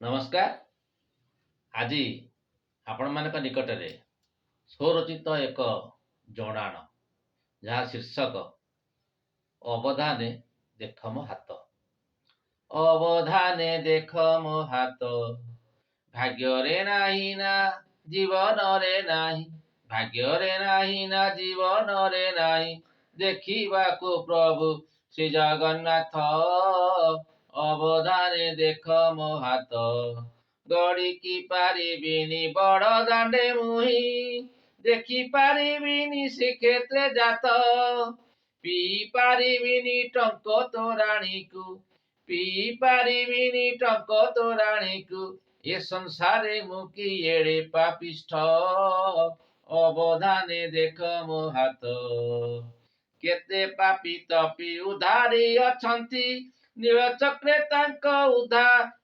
ନମସ୍କାର। ଆଜି ଆପଣମାନଙ୍କ ନିକଟରେ ସ୍ୱରଚିତ ଏକ ଜଣାଣ, ଯାହା ଶୀର୍ଷକ ଅବଧାନେ ଦେଖ ମୋ ହାତ। ଅବଧାନେ ଦେଖ ମୋ ହାତ, ଭାଗ୍ୟରେ ନାହିଁ ନା ଜୀବନରେ ନାହିଁ, ଭାଗ୍ୟରେ ନାହିଁ ନା ଜୀବନରେ ନାହିଁ, ଦେଖିବାକୁ ପ୍ରଭୁ ଶ୍ରୀ ଜଗନ୍ନାଥ। ଅବଧାନେ ଦେଖ ମୋ ହାତ, ଗଡ଼ିକି ପାରିବିନି ବଡ଼ ଦାଣ୍ଡେ ମୁହିଁ, ଦେଖି ପାରିବିନି ଶ୍ରୀକ୍ଷେତ୍ରେ ଜାତ, ପିଇ ପାରିବିନି ଟଙ୍କ ତୋରାଣୀକୁ, ପିଇ ପାରିବିନି ଟଙ୍କ ତୋରାଣୀକୁ, ଏ ସଂସାରେ ମୁଁ କି ଏଡ଼େ ପାପିଷ୍ଠ। ଅବଧାନେ ଦେଖ ମୋ ହାତ, କେତେ ପାପି ତପି ଉଧାରି ଅଛନ୍ତି, ନୀଳଚକ୍ରେ ତାଙ୍କ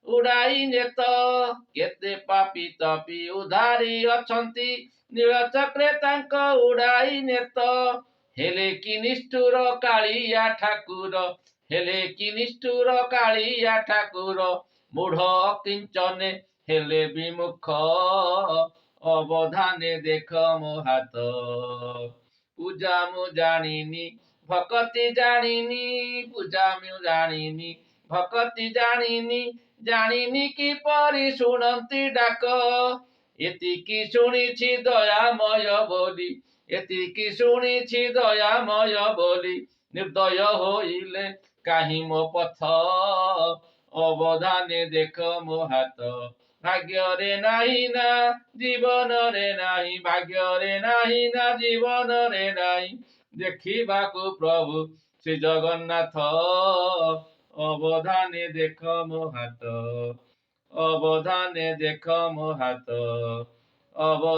ଉଡ଼ାଇ ନେତ। କେତେ ପାପି ତପି ଉଧାରି ଅଛନ୍ତି, ନୀଳଚକ୍ରେ ତାଙ୍କ ଉଡ଼ାଇ ନେତ। ହେଲେ କି ନିଷ୍ଠୁର କାଳିଆ ଠାକୁର, ହେଲେ କି ନିଷ୍ଠୁର କାଳିଆ ଠାକୁର, ମୂଢ଼ ଅକିଞ୍ଚନେ ହେଲେ ବିମୁଖ। ଅବଧାନେ ଦେଖ ମୋ ହାତ, ପୂଜା ମୁଁ ଜାଣିନି ଭକତି ଜାଣିନି, ପୂଜା ମୁଁ ଜାଣିନି ଭକତି ଜାଣିନି, ଜାଣିନି କିପରି ଶୁଣନ୍ତି ଡାକ। ଏତିକି ଶୁଣିଛି ଦୟାମୟ ବୋଲି, ଏତିକି ଶୁଣିଛି ଦୟାମୟ ବୋଲି, ନିର୍ଦ୍ଦୟ ହୋଇଲେ କାହିଁ ମୋ ପଥ। ଅବଧାନେ ଦେଖ ମୋ ହାତ, ଭାଗ୍ୟରେ ନାହିଁ ନା ଜୀବନରେ ନାହିଁ, ଭାଗ୍ୟରେ ନାହିଁ ନା ଜୀବନରେ ନାହିଁ, ଦେଖିବାକୁ ପ୍ରଭୁ ଶ୍ରୀ ଜଗନ୍ନାଥ। ଅବଧାନେ ଦେଖ ମୋ ହାତ, ଅବଧାନେ ଦେଖ ମୋ ହାତ, ଅବଧାନେ